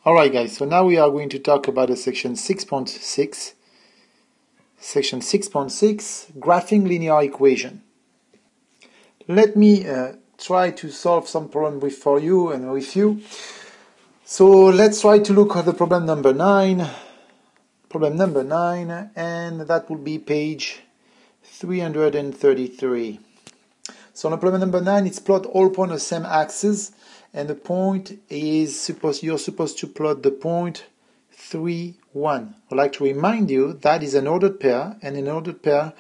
Alright guys, so now we are going to talk about the section 6.6. Section 6.6, graphing linear equation. Let me try to solve some problem for you and with you. So let's try to look at the problem number 9. Problem number 9, and that will be page 333. So on problem number 9, it's plot all points on the same axis, and the point is you're supposed to plot the point 3, 1. I'd like to remind you that is an ordered pair, and an ordered pair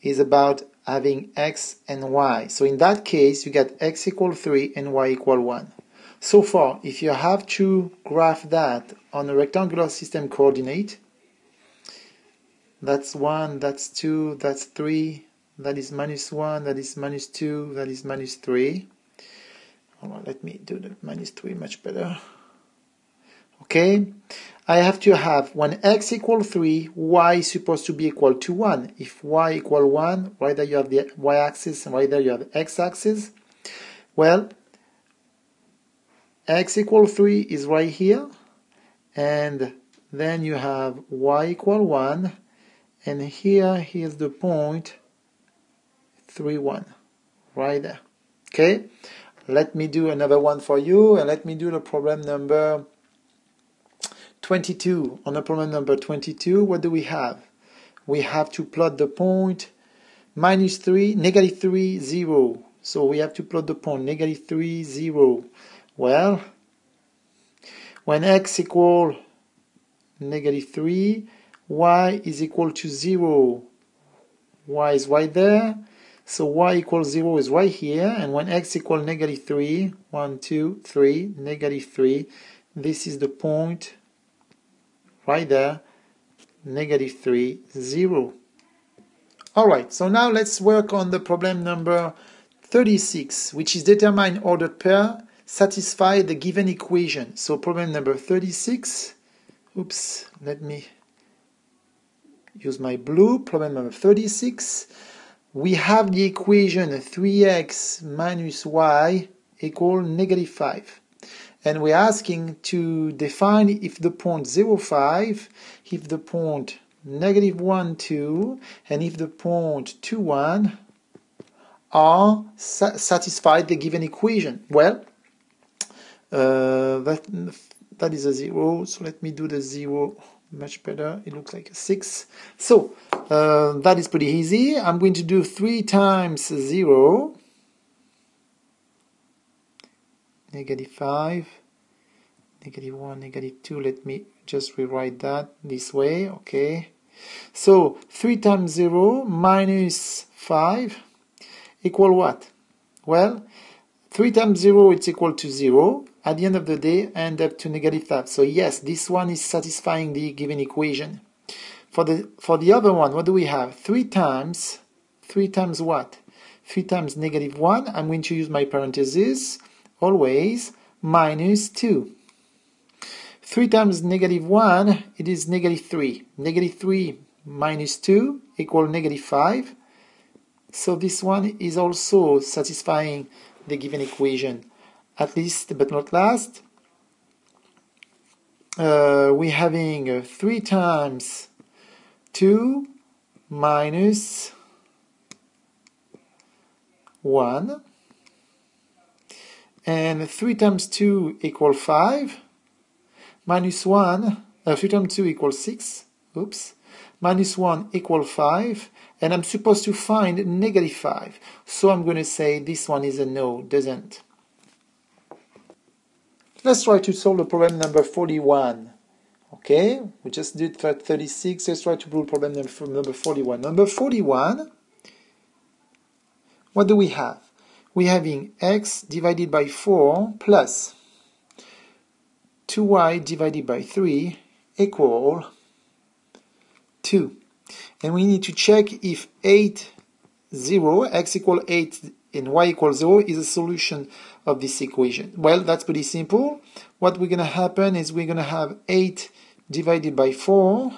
is about having x and y. So in that case, you get x equal 3 and y equal 1. So far, if you have to graph that on a rectangular system coordinate, that's 1, that's 2, that's 3, that is minus 1, that is minus 2, that is minus 3. Alright, let me do the minus 3 much better. Okay, I have to have when x equal 3, y is supposed to be equal to 1. If y equal 1, right there you have the y-axis and right there you have the x-axis. Well, x equal 3 is right here, and then you have y equal 1, and here's the point 3, 1, right there. Okay, let me do another one for you, and let me do the problem number 22. On the problem number 22, what do we have? We have to plot the point minus 3, negative 3, 0. So we have to plot the point negative 3, 0. Well, when x equal negative 3, y is equal to 0. Y is right there. So y equals 0 is right here. And when x equal negative 3, 1, 2, 3, negative 3, this is the point right there, negative 3, 0. Alright, so now let's work on the problem number 36, which is determine ordered pair, satisfy the given equation. So problem number 36, oops, let me use my blue. Problem number 36, we have the equation 3x minus y equal negative 5. And we're asking to define if the point 0, 5, if the point negative 1, 2, and if the point 2, 1 are satisfied the given equation. Well, that is a 0, so let me do the 0 much better. It looks like a 6. So that is pretty easy. I'm going to do 3 times 0, negative 5, negative 1, negative 2. Let me just rewrite that this way. Okay. So 3 times 0 minus 5 equal what? Well, 3 times 0 it's equal to 0. At the end of the day, I end up to negative 5. So yes, this one is satisfying the given equation. For the other one, what do we have? 3 times what? 3 times negative 1. I'm going to use my parentheses always, minus 2. 3 times negative 1, it is negative 3. Negative 3 minus 2 equal negative 5. So this one is also satisfying the given equation. At least, but not last, we're having 3 times 2 minus 1. And 3 times 2 equal 5. Minus 1, 3 times 2 equals 6. Oops. Minus 1 equals 5. And I'm supposed to find negative 5. So I'm going to say this one is a no, doesn't. Let's try to solve the problem number 41. Okay, we just did 36. Let's try to do problem number 41. Number 41, what do we have? We're having x divided by 4 plus 2y divided by 3 equal 2. And we need to check if 8, 0, x equal 8 and y equals 0 is a solution of this equation. Well, that's pretty simple. What we're going to happen is we're going to have 8 divided by 4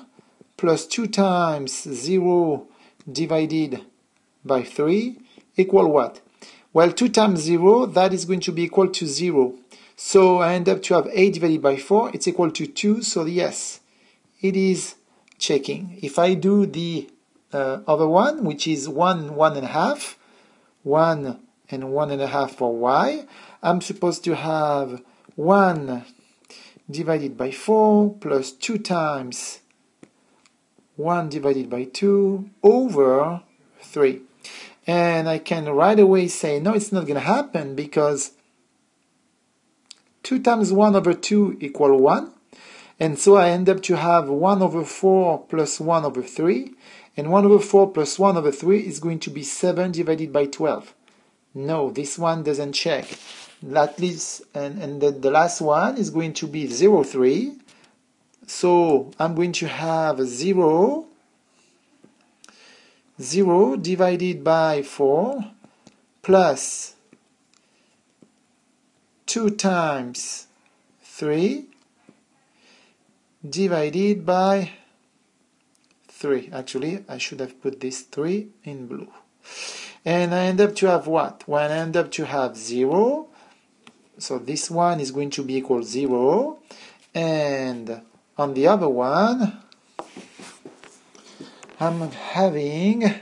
plus 2 times 0 divided by 3 equal what? Well, 2 times 0, that is going to be equal to 0. So I end up to have 8 divided by 4, it's equal to 2, so yes, it is checking. If I do the other one, which is 1, 1.5, 1 and 1.5 for y, I'm supposed to have 1 divided by 4 plus 2 times 1 divided by 2 over 3. And I can right away say, no, it's not going to happen because 2 times 1 over 2 equal 1. And so I end up to have 1 over 4 plus 1 over 3. And 1 over 4 plus 1 over 3 is going to be 7 divided by 12. No, this one doesn't check. At least, and the last one is going to be 0, 3. So I'm going to have 0 divided by 4 plus 2 times 3 divided by 3. Actually, I should have put this 3 in blue. And I end up to have what? Well, I end up to have 0. So this one is going to be equal 0. And on the other one, I'm having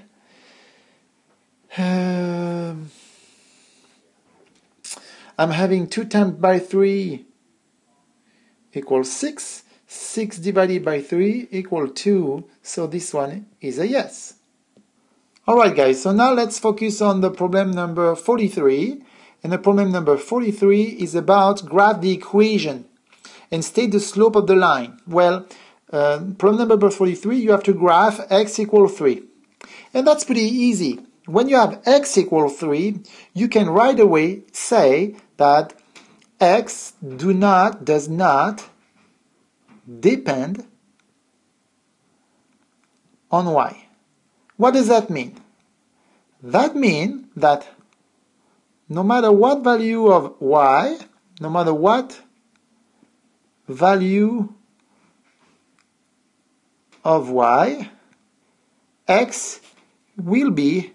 2 times by 3 equals 6. 6 divided by 3 equals 2. So this one is a yes. Alright guys, so now let's focus on the problem number 43. And the problem number 43 is about graph the equation and state the slope of the line. Well, problem number 43, you have to graph x equals 3. And that's pretty easy. When you have x equals 3, you can right away say that x does not depend on y. What does that mean? That means that no matter what value of y, no matter what value of y, x will be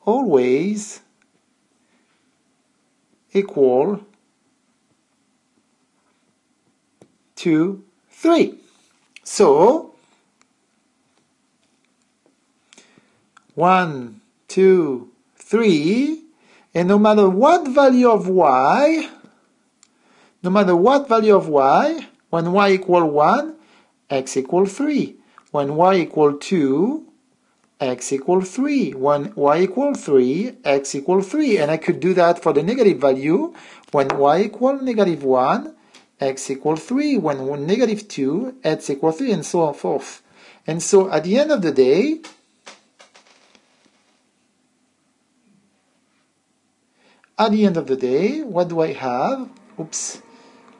always equal to 3. So 1, 2, 3, and no matter what value of y, when y equal 1, x equal 3. When y equal 2, x equal 3. When y equal 3, x equal 3. And I could do that for the negative value. When y equal negative 1, x equal 3. When negative 2, x equal 3, and so on forth. And so at the end of the day, what do I have? Oops,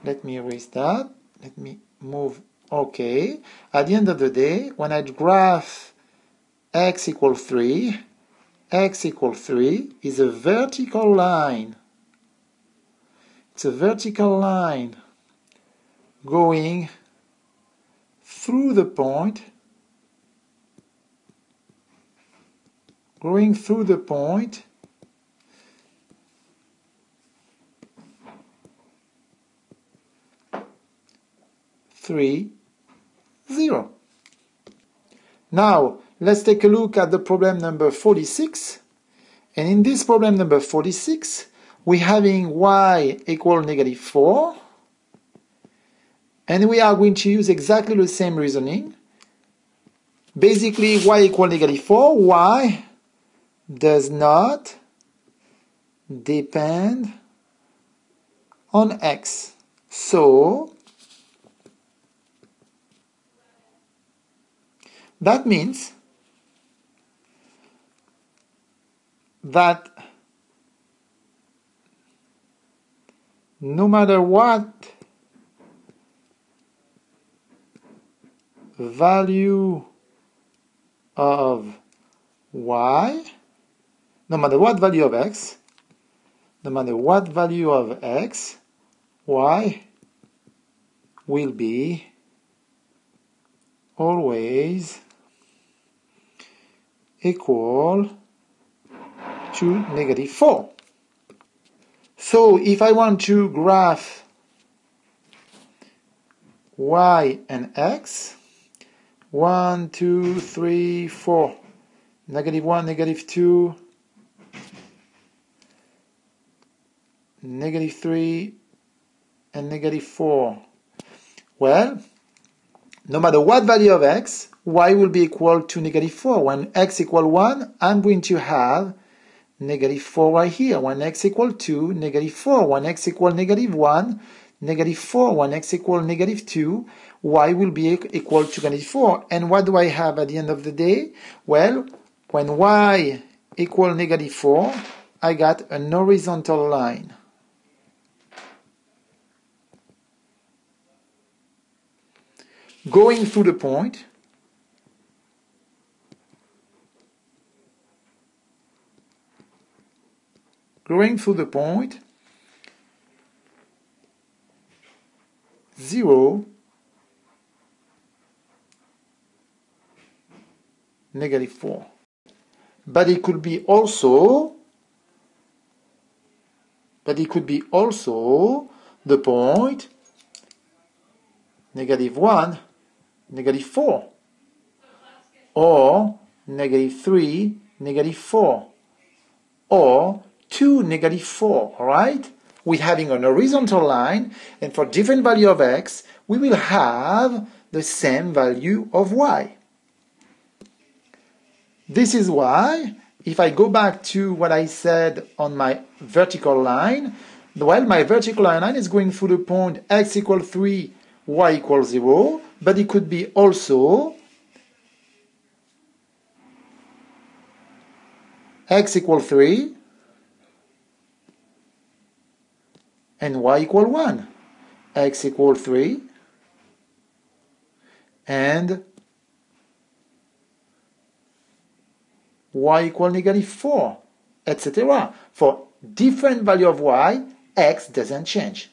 let me erase that. Let me move. Okay. At the end of the day, when I graph x equals 3, x equals 3 is a vertical line. It's a vertical line going through the point, 3, 0. Now, let's take a look at the problem number 46. And in this problem number 46, we're having y equal negative 4. And we are going to use exactly the same reasoning. Basically, y equal negative 4, y does not depend on x. So, that means that no matter what value of y, no matter what value of x, y will be always equal to negative 4. So if I want to graph y and x, 1, 2, 3, 4, -1, -2, -3, and -4. Well, no matter what value of x, y will be equal to -4. When x equal 1, I'm going to have -4 right here. When x equal 2, -4. When x equal -1, -4. When x equal -2, y will be equal to -4. And what do I have at the end of the day? Well, when y equal -4, I got an horizontal line. Going through the point, going through the point, 0, -4. But it could be also the point -1, -4, or -3, -4, or 2, -4, all right? We're having an horizontal line, and for different value of x, we will have the same value of y. This is why, if I go back to what I said on my vertical line, well, my vertical line is going through the point x equals 3, y equals 0, but it could be also x equals 3 and y equals 1. X equals 3 and y equals -4, etc. For different value of y, x doesn't change.